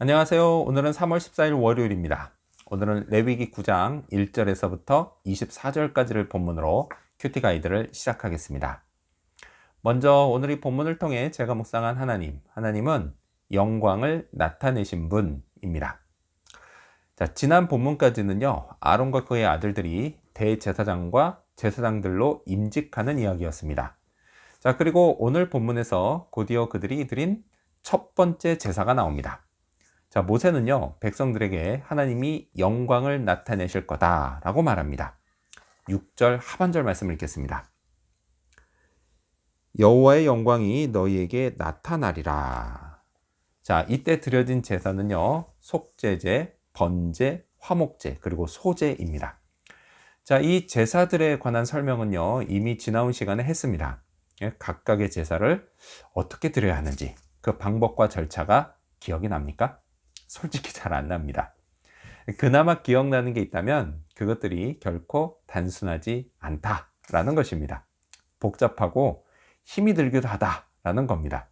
안녕하세요. 오늘은 3월 14일 월요일입니다. 오늘은 레위기 9장 1절에서부터 24절까지를 본문으로 큐티 가이드를 시작하겠습니다. 먼저 오늘 이 본문을 통해 제가 묵상한 하나님은 영광을 나타내신 분입니다. 자, 지난 본문까지는요, 아론과 그의 아들들이 대제사장과 제사장들로 임직하는 이야기였습니다. 자, 그리고 오늘 본문에서 곧이어 그들이 드린 첫 번째 제사가 나옵니다. 자, 모세는요, 백성들에게 하나님이 영광을 나타내실 거다라고 말합니다. 6절 하반절 말씀을 읽겠습니다. 여호와의 영광이 너희에게 나타나리라. 자, 이때 드려진 제사는요, 속죄제, 번제, 화목제, 그리고 소제입니다. 자, 이 제사들에 관한 설명은요, 이미 지나온 시간에 했습니다. 각각의 제사를 어떻게 드려야 하는지 그 방법과 절차가 기억이 납니까? 솔직히 잘 안 납니다. 그나마 기억나는 게 있다면 그것들이 결코 단순하지 않다라는 것입니다. 복잡하고 힘이 들기도 하다라는 겁니다.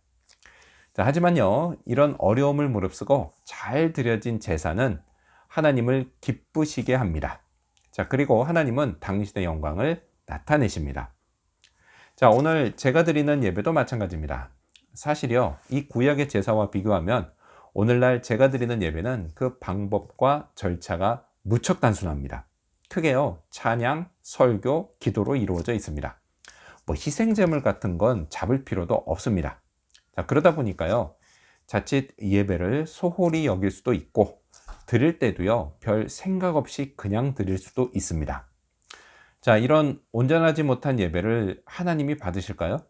자, 하지만요, 이런 어려움을 무릅쓰고 잘 드려진 제사는 하나님을 기쁘시게 합니다. 자, 그리고 하나님은 당신의 영광을 나타내십니다. 자, 오늘 제가 드리는 예배도 마찬가지입니다. 사실요, 이 구약의 제사와 비교하면 오늘날 제가 드리는 예배는 그 방법과 절차가 무척 단순합니다. 크게요, 찬양, 설교, 기도로 이루어져 있습니다. 희생제물 같은 건 잡을 필요도 없습니다. 자, 그러다 보니까요, 자칫 예배를 소홀히 여길 수도 있고 드릴 때도요, 별 생각 없이 그냥 드릴 수도 있습니다. 자, 이런 온전하지 못한 예배를 하나님이 받으실까요?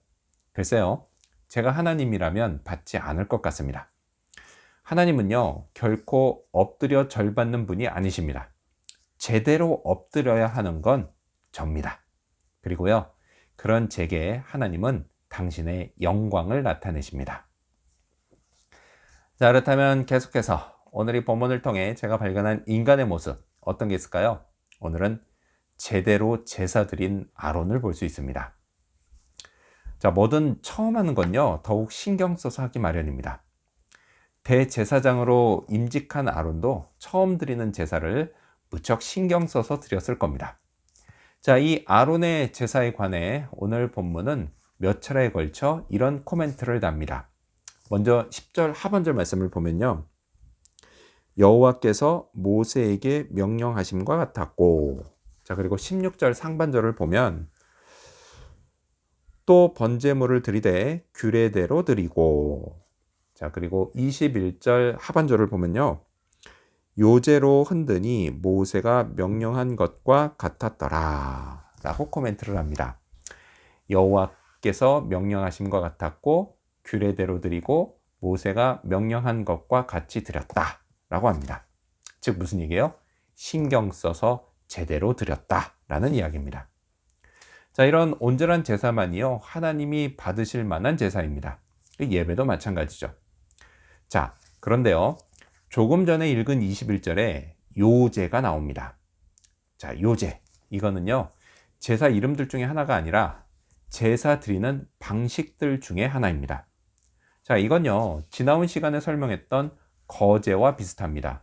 글쎄요, 제가 하나님이라면 받지 않을 것 같습니다. 하나님은요, 결코 엎드려 절받는 분이 아니십니다. 제대로 엎드려야 하는 건 접니다. 그리고요, 그런 제게 하나님은 당신의 영광을 나타내십니다. 자, 그렇다면 계속해서 오늘 이 본문을 통해 제가 발견한 인간의 모습, 어떤 게 있을까요? 오늘은 제대로 제사 드린 아론을 볼 수 있습니다. 자, 뭐든 처음 하는 건요, 더욱 신경 써서 하기 마련입니다. 대제사장으로 임직한 아론도 처음 드리는 제사를 무척 신경 써서 드렸을 겁니다. 자, 이 아론의 제사에 관해 오늘 본문은 몇 차례에 걸쳐 이런 코멘트를 답니다. 먼저 10절 하반절 말씀을 보면요, 여호와께서 모세에게 명령하심과 같았고, 자, 그리고 16절 상반절을 보면 또 번제물을 드리되 규례대로 드리고, 자, 그리고 21절 하반절을 보면요, 요제로 흔드니 모세가 명령한 것과 같았더라 라고 코멘트를 합니다. 여호와께서 명령하심과 같았고 규례대로 드리고 모세가 명령한 것과 같이 드렸다 라고 합니다. 즉 무슨 얘기예요? 신경 써서 제대로 드렸다 라는 이야기입니다. 자, 이런 온전한 제사만이요, 하나님이 받으실 만한 제사입니다. 예배도 마찬가지죠. 자, 그런데요, 조금 전에 읽은 21절에 요제가 나옵니다. 자, 요제. 이거는요, 제사 이름들 중에 하나가 아니라 제사 드리는 방식들 중에 하나입니다. 자, 이건요, 지나온 시간에 설명했던 거제와 비슷합니다.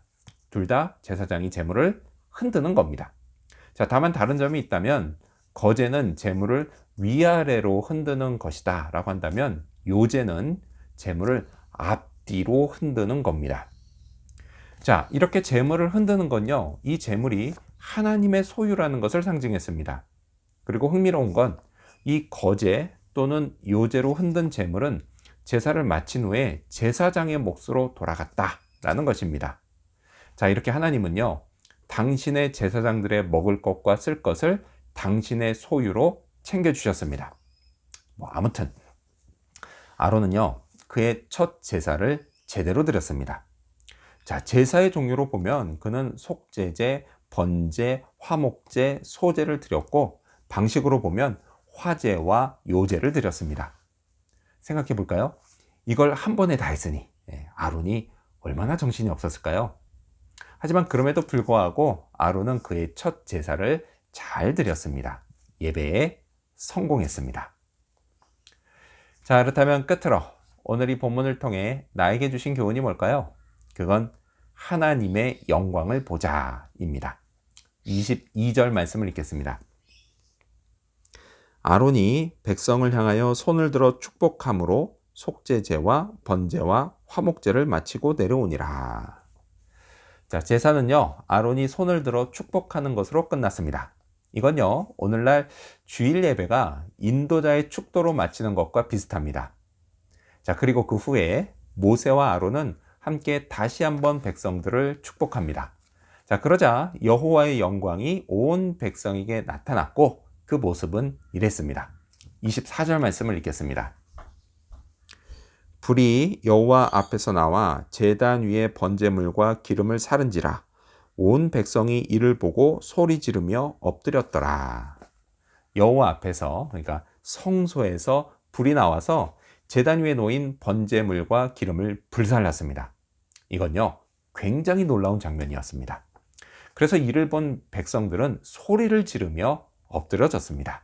둘 다 제사장이 제물을 흔드는 겁니다. 자, 다만 다른 점이 있다면 거제는 제물을 위아래로 흔드는 것이다 라고 한다면 요제는 제물을 앞뒤로 흔드는 겁니다. 자, 이렇게 제물을 흔드는 건요, 이 제물이 하나님의 소유라는 것을 상징했습니다. 그리고 흥미로운 건 이 거제 또는 요제로 흔든 제물은 제사를 마친 후에 제사장의 몫으로 돌아갔다라는 것입니다. 자, 이렇게 하나님은요, 당신의 제사장들의 먹을 것과 쓸 것을 당신의 소유로 챙겨주셨습니다. 아무튼 아론은요, 그의 첫 제사를 제대로 드렸습니다. 자, 제사의 종류로 보면 그는 속죄제, 번제, 화목제, 소제를 드렸고, 방식으로 보면 화제와 요제를 드렸습니다. 생각해 볼까요? 이걸 한 번에 다 했으니 아론이 얼마나 정신이 없었을까요? 하지만 그럼에도 불구하고 아론은 그의 첫 제사를 잘 드렸습니다. 예배에 성공했습니다. 자, 그렇다면 끝으로 오늘 이 본문을 통해 나에게 주신 교훈이 뭘까요? 그건 하나님의 영광을 보자입니다. 22절 말씀을 읽겠습니다. 아론이 백성을 향하여 손을 들어 축복함으로 속죄제와 번제와 화목제를 마치고 내려오니라. 자, 제사는요, 아론이 손을 들어 축복하는 것으로 끝났습니다. 이건요, 오늘날 주일 예배가 인도자의 축도로 마치는 것과 비슷합니다. 자, 그리고 그 후에 모세와 아론은 함께 다시 한번 백성들을 축복합니다. 자, 그러자 여호와의 영광이 온 백성에게 나타났고 그 모습은 이랬습니다. 24절 말씀을 읽겠습니다. 불이 여호와 앞에서 나와 제단 위에 번제물과 기름을 사른지라 온 백성이 이를 보고 소리 지르며 엎드렸더라. 여호와 앞에서, 그러니까 성소에서 불이 나와서 제단 위에 놓인 번제물과 기름을 불살랐습니다. 이건요, 굉장히 놀라운 장면이었습니다. 그래서 이를 본 백성들은 소리를 지르며 엎드려졌습니다.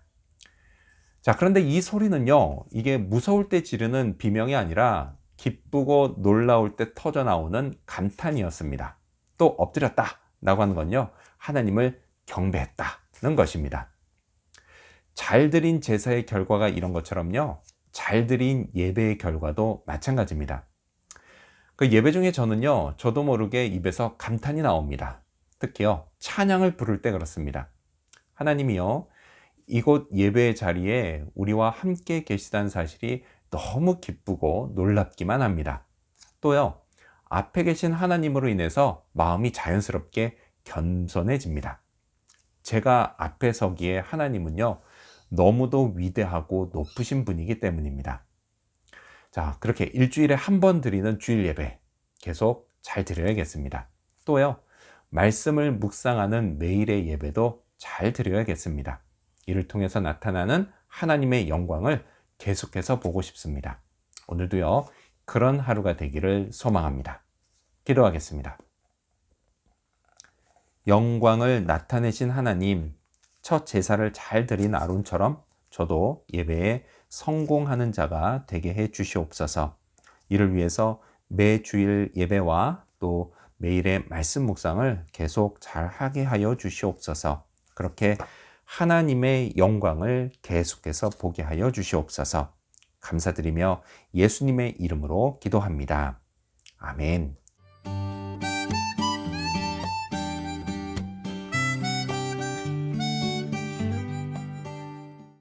자, 그런데 이 소리는요, 이게 무서울 때 지르는 비명이 아니라 기쁘고 놀라울 때 터져 나오는 감탄이었습니다. 또 엎드렸다 라고 하는 건요, 하나님을 경배했다는 것입니다. 잘 드린 제사의 결과가 이런 것처럼요, 잘 드린 예배의 결과도 마찬가지입니다. 그 예배 중에 저도 모르게 입에서 감탄이 나옵니다. 특히요, 찬양을 부를 때 그렇습니다. 하나님이요, 이곳 예배의 자리에 우리와 함께 계시다는 사실이 너무 기쁘고 놀랍기만 합니다. 또요, 앞에 계신 하나님으로 인해서 마음이 자연스럽게 겸손해집니다. 제가 앞에 서기에 하나님은요, 너무도 위대하고 높으신 분이기 때문입니다. 자, 그렇게 일주일에 한 번 드리는 주일 예배 계속 잘 드려야겠습니다. 또요, 말씀을 묵상하는 매일의 예배도 잘 드려야겠습니다. 이를 통해서 나타나는 하나님의 영광을 계속해서 보고 싶습니다. 오늘도요, 그런 하루가 되기를 소망합니다. 기도하겠습니다. 영광을 나타내신 하나님, 첫 제사를 잘 드린 아론처럼 저도 예배에 성공하는 자가 되게 해 주시옵소서. 이를 위해서 매주일 예배와 또 매일의 말씀 묵상을 계속 잘 하게 하여 주시옵소서. 그렇게 하나님의 영광을 계속해서 보게 하여 주시옵소서. 감사드리며 예수님의 이름으로 기도합니다. 아멘.